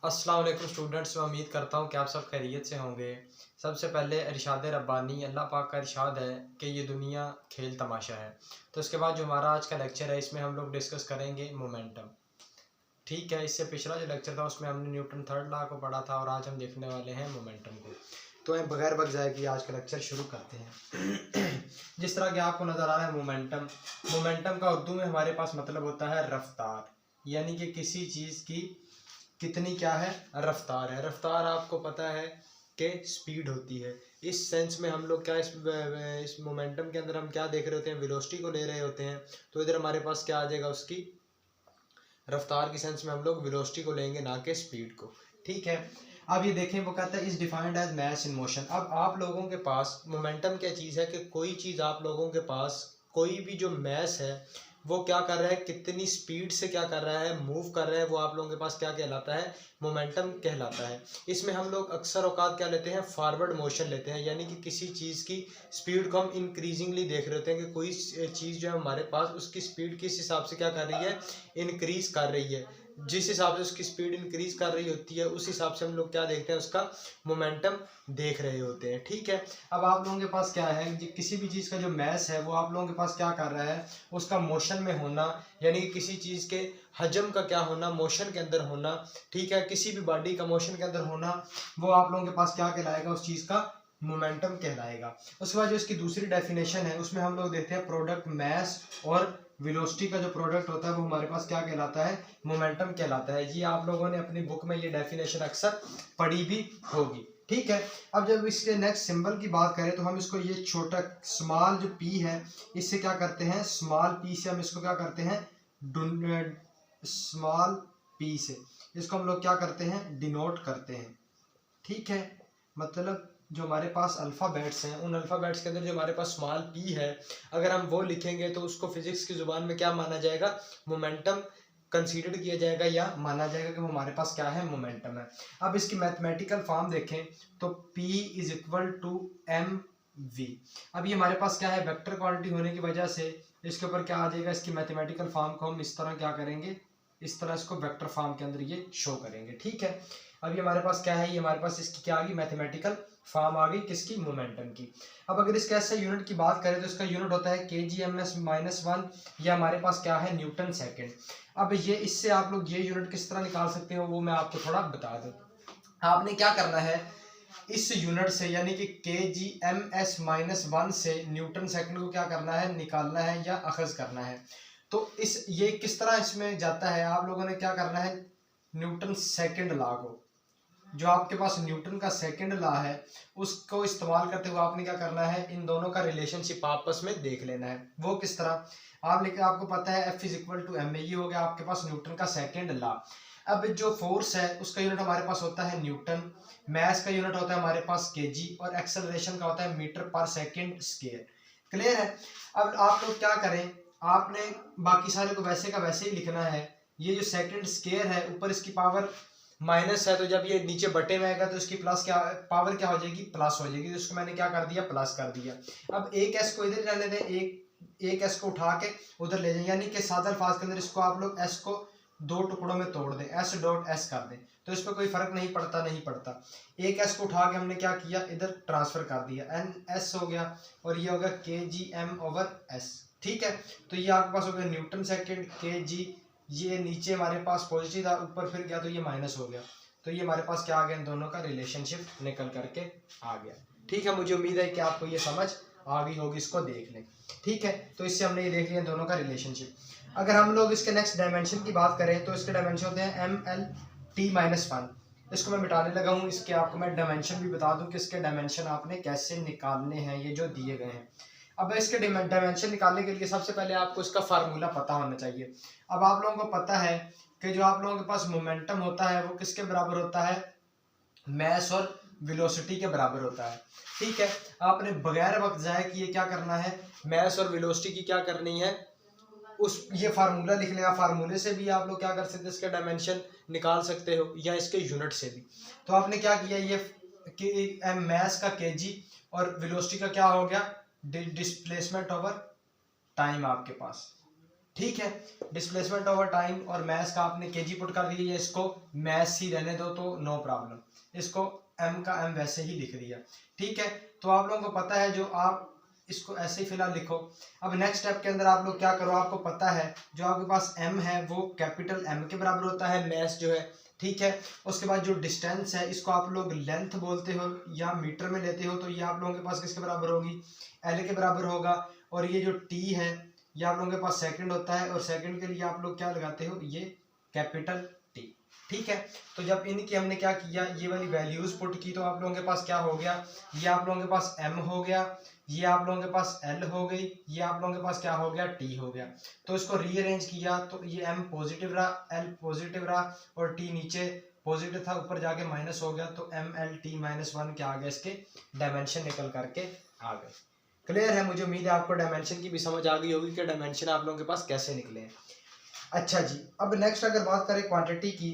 अस्सलाम वालेकुम स्टूडेंट्स, मैं उम्मीद करता हूँ कि आप सब खैरियत से होंगे। सबसे पहले इरशाद रब्बानी अल्लाह पाक का इरशाद है कि ये दुनिया खेल तमाशा है। तो इसके बाद जो हमारा आज का लेक्चर है इसमें हम लोग डिस्कस करेंगे मोमेंटम। ठीक है, इससे पिछला जो लेक्चर था उसमें हमने न्यूटन थर्ड लॉ को पढ़ा था और आज हम देखने वाले हैं मोमेंटम को। तो हम बगैर वक्त जाए कि आज का लेक्चर शुरू करते हैं। जिस तरह कि आपको नज़र आ रहा है मोमेंटम, मोमेंटम का उर्दू में हमारे पास मतलब होता है रफ्तार, यानी कि किसी चीज़ की कितनी क्या है, रफ्तार है। रफ्तार आपको पता है कि स्पीड होती है। इस सेंस में हम लोग क्या इस मोमेंटम के अंदर हम क्या देख रहे होते हैं, वेलोसिटी को ले रहे होते हैं। तो इधर हमारे पास क्या आ जाएगा, उसकी रफ्तार की सेंस में हम लोग वेलोसिटी को लेंगे, ना कि स्पीड को। ठीक है, अब ये देखें, वो कहता है is defined as mass in motion. अब आप लोगों के पास मोमेंटम क्या चीज़ है कि कोई चीज़ आप लोगों के पास, कोई भी जो मैस है वो क्या कर रहा है, कितनी स्पीड से क्या कर रहा है, मूव कर रहा है, वो आप लोगों के पास क्या कहलाता है, मोमेंटम कहलाता है। इसमें हम लोग अक्सर औकात क्या लेते हैं, फॉरवर्ड मोशन लेते हैं, यानी कि किसी चीज़ की स्पीड को हम इंक्रीजिंगली देख रहे होते हैं कि कोई चीज़ जो है हमारे पास, उसकी स्पीड किस हिसाब से क्या कर रही है, इंक्रीज कर रही है। जिस हिसाब से उसकी स्पीड इंक्रीज कर रही होती है उस हिसाब से हम लोग क्या देखते हैं, उसका मोमेंटम देख रहे होते हैं। ठीक है, अब आप लोगों के पास क्या है, किसी भी चीज़ का जो मैस है वो आप लोगों के पास क्या कर रहा है, उसका मोशन में होना, यानी कि किसी चीज़ के हजम का क्या होना, मोशन के अंदर होना। ठीक है, किसी भी बॉडी का मोशन के अंदर होना, वो आप लोगों के पास क्या कहलाएगा, उस चीज़ का मोमेंटम कहलाएगा। उसके बाद जो इसकी दूसरी डेफिनेशन है उसमें हम लोग देखते हैं प्रोडक्ट मैस और वेलोसिटी का जो प्रोडक्ट होता है वो हमारे पास क्या कहलाता है, मोमेंटम कहलाता है। ये आप लोगों ने अपनी बुक में ये डेफिनेशन अक्सर पढ़ी भी होगी। ठीक है, अब जब इसके नेक्स्ट सिंबल की बात करें तो हम इसको ये छोटा स्मॉल जो पी है, इससे क्या करते हैं, स्मॉल पी से हम इसको क्या करते हैं, स्मॉल पी से इसको हम लोग क्या करते हैं, डिनोट करते हैं। ठीक है, मतलब जो हमारे पास अल्फ़ाबेट्स हैं, उन अल्फ़ाबेट्स के अंदर जो हमारे पास स्मॉल पी है, अगर हम वो लिखेंगे तो उसको फिजिक्स की ज़ुबान में क्या माना जाएगा, मोमेंटम कंसीडर किया जाएगा, या माना जाएगा कि वो हमारे पास क्या है, मोमेंटम है। अब इसकी मैथमेटिकल फॉर्म देखें तो P is equal to M V. अब ये हमारे पास क्या है, वेक्टर क्वांटिटी होने की वजह से इसके ऊपर क्या आ जाएगा, इसकी मैथमेटिकल फॉर्म को हम इस तरह क्या करेंगे, इस तरह इसको वेक्टर फॉर्म के अंदर ये शो करेंगे। ठीक है, अब ये हमारे पास क्या है, ये हमारे पास इसकी क्या आ गई, मैथमेटिकल फॉर्म आ गई, किसकी, मोमेंटम की। अब अगर इसके ऐसे यूनिट की बात करें तो इसका यूनिट होता है kgms-1, या हमारे पास क्या है, न्यूटन सेकेंड। अब ये इससे आप लोग ये यूनिट किस तरह निकाल सकते हो वो मैं आपको थोड़ा बता दूं। आपने क्या करना है, इस यूनिट से यानी कि kgms-1 से न्यूटन सेकंड को क्या करना है, निकालना है या अखज करना है। तो इस ये किस तरह इसमें जाता है, आप लोगों ने क्या करना है, न्यूटन सेकंड लॉ को, जो आपके पास न्यूटन का सेकंड लॉ है उसको इस्तेमाल करते हुए आपने क्या करना है, इन दोनों का रिलेशनशिप आपस में देख लेना है। वो किस तरह, आप लेके आपको पता है F is equal to M, ये हो गया आपके पास न्यूटन का सेकंड लॉ। अब जो फोर्स है उसका यूनिट हमारे पास होता है न्यूटन, मास का यूनिट होता है हमारे पास केजी, और एक्सेलरेशन का होता है मीटर पर सेकंड स्क्वायर। क्लियर है। अब आप लोग क्या करें, आपने बाकी सारे को वैसे का वैसे ही लिखना है। ये जो सेकंड स्क्वायर है, ऊपर इसकी पावर माइनस है, तो जब ये नीचे बटे में आएगा तो इसकी प्लस क्या, पावर क्या हो जाएगी, प्लस हो जाएगी। तो इसको मैंने क्या कर दिया, प्लस कर दिया। अब एक एस को इधर रहने दें, एक एस को उठा के उधर ले जाएं, यानी कि सादा अल्फाज के अंदर इसको आप लोग एस को दो टुकड़ों में तोड़ दें, एस डॉट एस कर दें, तो इस पर कोई फर्क नहीं पड़ता। एक एस को उठा के हमने क्या किया, इधर ट्रांसफर कर दिया, एन एस हो गया, और ये हो गया के जी एम ओवर एस। ठीक है, तो ये आपके पास हो गया न्यूटन सेकेंड के जी, ये नीचे हमारे पास पॉजिटिव था, ऊपर फिर गया तो ये माइनस हो गया। तो ये हमारे पास क्या आ गया, इन दोनों का रिलेशनशिप निकल करके आ गया। ठीक है, मुझे उम्मीद है कि आपको ये समझ आ गई होगी, इसको देख लें। ठीक है, तो इससे हमने ये देख लिया दोनों का रिलेशनशिप। अगर हम लोग इसके नेक्स्ट डायमेंशन की बात करें तो इसके डायमेंशन होते हैं ML-T-1। इसको मैं मिटाने लगा हूँ, इसके आपको मैं डायमेंशन भी बता दूं कि इसके डायमेंशन आपने कैसे निकालने हैं, ये जो दिए गए हैं। अब इसके डायमेंशन निकालने के लिए सबसे पहले आपको इसका फार्मूला पता होना चाहिए। अब आप लोगों को पता है कि जो आप लोगों के पास मोमेंटम होता है वो किसके बराबर होता है, मैस और वेलोसिटी के बराबर होता है। ठीक है, आपने बगैर वक्त जाए किए क्या करना है, मैस और वेलोसिटी की क्या करनी है, उस ये फार्मूला लिख लेगा। फार्मूले से भी आप लोग क्या कर सकते हैं, इसके डायमेंशन निकाल सकते हो, या इसके यूनिट से भी। तो आपने क्या किया, ये कि मैस का केजी और वेलोसिटी का क्या हो गया, डिस्प्लेसमेंट ओवर टाइम आपके पास। ठीक है। डिस्प्लेसमेंट ओवर टाइम और मैस का आपने केजी पुट कर दिया, इसको मैस ही रहने दो तो नो प्रॉब्लम, इसको एम का एम वैसे ही लिख दिया। ठीक है, तो आप लोगों को पता है, जो आप इसको ऐसे ही फिलहाल लिखो। अब नेक्स्ट स्टेप के अंदर आप लोग क्या करो, आपको पता है जो आपके पास एम है वो कैपिटल एम के बराबर होता है, मैस जो है। ठीक है, उसके बाद जो डिस्टेंस है इसको आप लोग लेंथ बोलते हो या मीटर में लेते हो, तो ये आप लोगों के पास किसके बराबर होगी, एल के बराबर होगा। और ये जो टी है ये आप लोगों के पास सेकंड होता है, और सेकंड के लिए आप लोग क्या लगाते हो, ये कैपिटल टी। ठीक है, तो जब इनकी हमने क्या किया, ये वाली वैल्यूज पुट की, तो आप लोगों के पास क्या हो गया, ये आप लोगों के पास एम हो गया, ये आप लोगों के पास एल हो गई, ये आप लोगों के पास क्या हो गया, टी हो गया। तो इसको रीअरेंज किया तो ये एम पॉजिटिव रहा, एल पॉजिटिव रहा, और टी नीचे पॉजिटिव था, ऊपर जाके माइनस हो गया, तो एम एल टी -1 क्या आ गया, इसके डायमेंशन निकल करके आ गए। क्लियर है, मुझे उम्मीद है आपको डायमेंशन की भी समझ आ गई होगी कि डायमेंशन आप लोगों के पास कैसे निकले हैं। अच्छा जी, अब नेक्स्ट अगर बात करें क्वांटिटी की,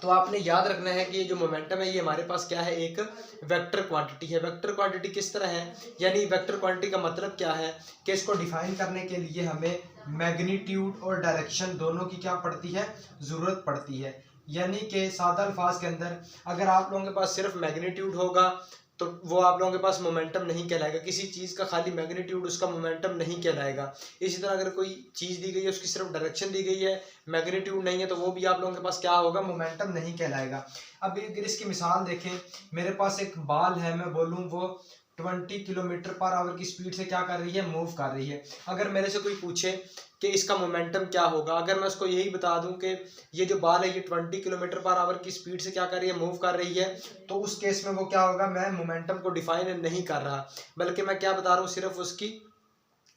तो आपने याद रखना है कि ये जो मोमेंटम है ये हमारे पास क्या है, एक वेक्टर क्वांटिटी है। वेक्टर क्वांटिटी किस तरह है, यानी वेक्टर क्वांटिटी का मतलब क्या है कि इसको डिफाइन करने के लिए हमें मैग्नीट्यूड और डायरेक्शन दोनों की क्या पड़ती है, ज़रूरत पड़ती है। यानी कि सादा अल्फाज के अंदर अगर आप लोगों के पास सिर्फ मैग्नीट्यूड होगा तो वो आप लोगों के पास मोमेंटम नहीं कहलाएगा, किसी चीज़ का खाली मैग्नीट्यूड उसका मोमेंटम नहीं कहलाएगा। इसी तरह अगर कोई चीज़ दी गई है, उसकी सिर्फ डायरेक्शन दी गई है, मैग्नीट्यूड नहीं है, तो वो भी आप लोगों के पास क्या होगा, मोमेंटम नहीं कहलाएगा। अब अगर इसकी मिसाल देखें, मेरे पास एक बाल है, मैं बोलूँ वो 20 किलोमीटर पर आवर की स्पीड से क्या कर रही है, मूव कर रही है। अगर मेरे से कोई पूछे कि इसका मोमेंटम क्या होगा, अगर मैं उसको यही बता दूं कि ये जो बाल है ये 20 किलोमीटर पर आवर की स्पीड से क्या कर रही है, मूव कर रही है, तो उस केस में वो क्या होगा, मैं मोमेंटम को डिफाइन नहीं कर रहा, बल्कि मैं क्या बता रहा हूँ, सिर्फ उसकी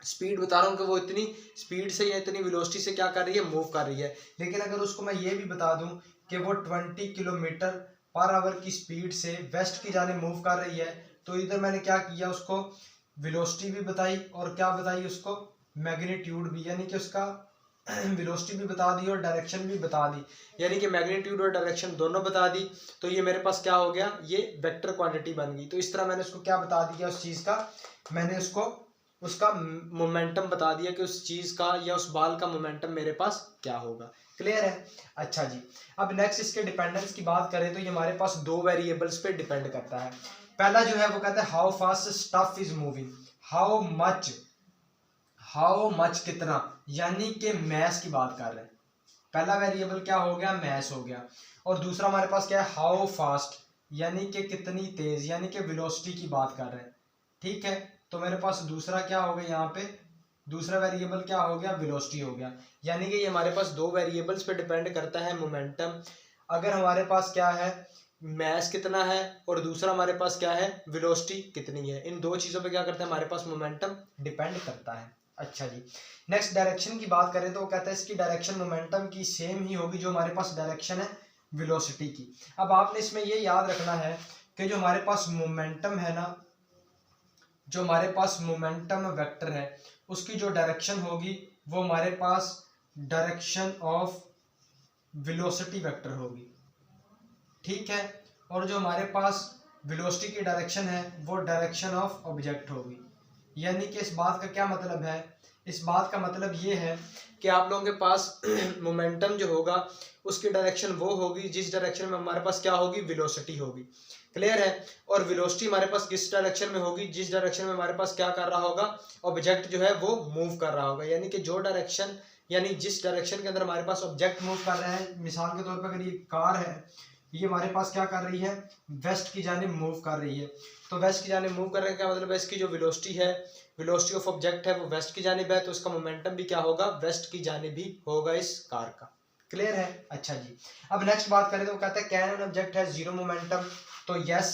स्पीड बता रहा हूँ कि वो इतनी स्पीड से या इतनी वेलोसिटी से क्या कर रही है, मूव कर रही है। लेकिन अगर उसको मैं ये भी बता दूं कि वो 20 किलोमीटर पर आवर की स्पीड से वेस्ट की जाने मूव कर रही है, तो इधर मैंने क्या किया, उसको वेलोसिटी भी बताई और क्या बताई, उसको मैग्नीट्यूड भी, यानी कि उसका वेलोसिटी भी बता दी और डायरेक्शन भी बता दी, यानी कि मैग्नीट्यूड और डायरेक्शन दोनों बता दी। तो ये मेरे पास क्या हो गया, ये वेक्टर क्वांटिटी बन गई। तो इस तरह मैंने उसको क्या बता दिया, उस चीज़ का मैंने उसको उसका मोमेंटम बता दिया कि उस चीज़ का या उस बाल का मोमेंटम मेरे पास क्या होगा। क्लियर है। अच्छा जी, अब नेक्स्ट इसके डिपेंडेंस की बात करें तो ये हमारे पास दो वेरिएबल्स पे डिपेंड करता है। पहला जो है वो कहता है how fast stuff is moving, how much कितना, यानी कि मैस की बात कर रहे हैं। पहला वेरिएबल क्या हो गया, मैस हो गया। और दूसरा हमारे पास क्या है, हाउ फास्ट, यानी कि कितनी तेज, यानी कि वेलोसिटी की बात कर रहे हैं। ठीक है, तो मेरे पास दूसरा क्या हो गया, यहाँ पे दूसरा वेरिएबल क्या हो गया, वेलोसिटी हो गया। यानी कि ये हमारे पास दो वेरिएबल्स पे डिपेंड करता है मोमेंटम। अगर हमारे पास क्या है, मैस कितना है, और दूसरा हमारे पास क्या है, वेलोसिटी कितनी है, इन दो चीज़ों पे क्या करता है, हमारे पास मोमेंटम डिपेंड करता है। अच्छा जी, नेक्स्ट डायरेक्शन की बात करें तो वो कहता है इसकी डायरेक्शन मोमेंटम की सेम ही होगी जो हमारे पास डायरेक्शन है वेलोसिटी की। अब आपने इसमें ये याद रखना है कि जो हमारे पास मोमेंटम है ना, जो हमारे पास मोमेंटम वेक्टर है उसकी जो डायरेक्शन होगी वो हमारे पास डायरेक्शन ऑफ वेलोसिटी वेक्टर होगी। ठीक है, और जो हमारे पास वेलोसिटी की डायरेक्शन है वो डायरेक्शन ऑफ ऑब्जेक्ट होगी। यानी कि इस बात का क्या मतलब है, इस बात का मतलब ये है कि आप लोगों के पास मोमेंटम जो होगा उसकी डायरेक्शन वो होगी जिस डायरेक्शन में हमारे पास क्या होगी, वेलोसिटी होगी। क्लियर है। और वेलोसिटी हमारे पास किस डायरेक्शन में होगी, जिस डायरेक्शन में हमारे पास क्या कर रहा होगा, ऑब्जेक्ट जो है वो मूव कर रहा होगा। यानी कि जो डायरेक्शन, यानी जिस डायरेक्शन के अंदर हमारे पास ऑब्जेक्ट मूव कर रहा है, मिसाल के तौर पर अगर ये कार है, ये हमारे पास क्या कर रही है, वेस्ट की जानिब मूव कर रही है। तो वेस्ट की जानिब मूव करने का मतलब है इसकी जो वेलोसिटी है, वेलोसिटी ऑफ ऑब्जेक्ट है वो वेस्ट की जानिब है, तो उसका मोमेंटम भी क्या होगा, वेस्ट की जानिब ही होगा इस कार का। क्लियर है। अच्छा जी, अब नेक्स्ट बात करें तो वो कहता है कैन एन ऑब्जेक्ट है जीरो मोमेंटम। तो यस,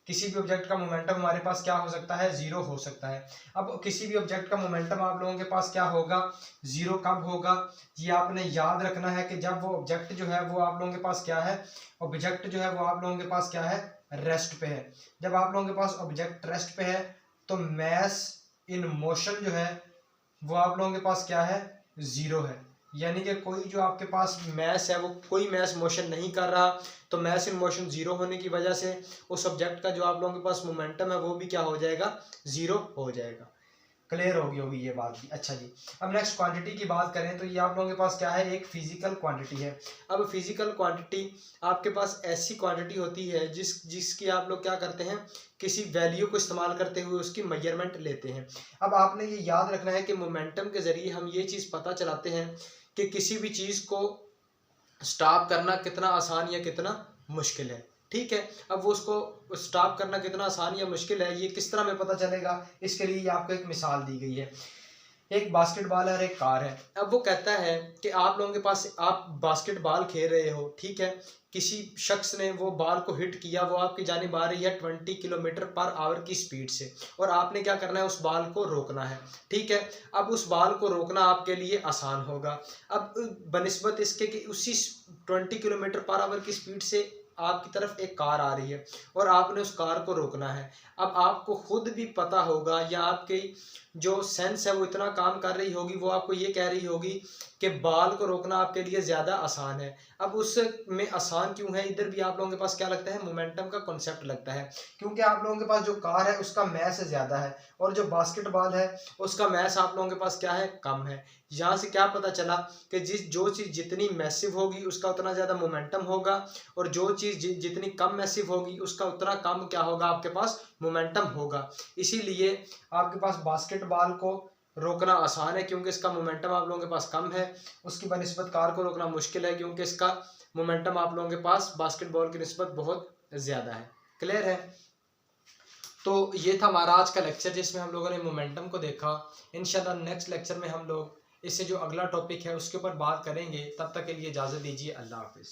किसी भी ऑब्जेक्ट का मोमेंटम हमारे पास क्या हो सकता है, जीरो हो सकता है। अब किसी भी ऑब्जेक्ट का मोमेंटम आप लोगों के पास क्या होगा, जीरो कब होगा, ये आपने याद रखना है कि जब वो ऑब्जेक्ट जो है वो आप लोगों के पास क्या है, ऑब्जेक्ट जो है वो आप लोगों के पास क्या है, रेस्ट पे है। जब आप लोगों के पास ऑब्जेक्ट रेस्ट पे है तो मैस इन मोशन जो है वो आप लोगों के पास क्या है, जीरो है। यानी कि कोई जो आपके पास मैस है वो कोई मैस मोशन नहीं कर रहा, तो मैस इन मोशन जीरो होने की वजह से उस ऑब्जेक्ट का जो आप लोगों के पास मोमेंटम है वो भी क्या हो जाएगा, जीरो हो जाएगा। क्लियर होगी ये बात भी। अच्छा जी, अब नेक्स्ट क्वांटिटी की बात करें तो ये आप लोगों के पास क्या है, एक फिजिकल क्वांटिटी है। अब फिजिकल क्वांटिटी आपके पास ऐसी क्वांटिटी होती है जिसकी आप लोग क्या करते हैं, किसी वैल्यू को इस्तेमाल करते हुए उसकी मेजरमेंट लेते हैं। अब आपने ये याद रखना है कि मोमेंटम के ज़रिए हम ये चीज़ पता चलाते हैं कि किसी भी चीज़ को स्टॉप करना कितना आसान या कितना मुश्किल है। ठीक है, अब वो उसको स्टॉप करना कितना आसान या मुश्किल है ये किस तरह में पता चलेगा, इसके लिए आपको एक मिसाल दी गई है। एक बास्केटबॉल है और एक कार है। अब वो कहता है कि आप लोगों के पास, आप बास्केटबॉल खेल रहे हो, ठीक है, किसी शख्स ने वो बॉल को हिट किया, वो आपकी जानिब आ रही है 20 किलोमीटर पर आवर की स्पीड से, और आपने क्या करना है, उस बॉल को रोकना है। ठीक है, अब उस बॉल को रोकना आपके लिए आसान होगा। अब बनिस्बत इसके कि उसी 20 किलोमीटर पर आवर की स्पीड से आपकी तरफ एक कार आ रही है और आपने उस कार को रोकना है। अब आपको खुद भी पता होगा या आपकी जो सेंस है वो इतना काम कर रही होगी, वो आपको ये कह रही होगी कि बॉल को रोकना आपके लिए ज़्यादा आसान है। अब उसमें आसान क्यों है, इधर भी आप लोगों के पास क्या लगता है, मोमेंटम का कॉन्सेप्ट लगता है, क्योंकि आप लोगों के पास जो कार है उसका मैस ज़्यादा है और जो बास्केटबॉल है उसका मैस आप लोगों के पास क्या है, कम है। यहाँ से क्या पता चला कि जो चीज़ जितनी मैसिव होगी उसका उतना ज़्यादा मोमेंटम होगा, और जो चीज़ जितनी कम मैसिव होगी उसका उतना कम क्या होगा, आपके पास मोमेंटम होगा। इसीलिए आपके पास बास्केटबॉल को रोकना आसान है क्योंकि इसका मोमेंटम आप लोगों के पास कम है, उसकी बनिस्बत कार को रोकना मुश्किल है क्योंकि इसका मोमेंटम आप लोगों के पास बास्केटबॉल की निस्बत बहुत ज़्यादा है। क्लियर है? तो ये था हमारा आज का लेक्चर जिसमें हम लोगों ने मोमेंटम को देखा। इंशाल्लाह नेक्स्ट लेक्चर में हम लोग इससे जो अगला टॉपिक है उसके ऊपर बात करेंगे। तब तक के लिए इजाज़त दीजिए। अल्लाह हाफिज़।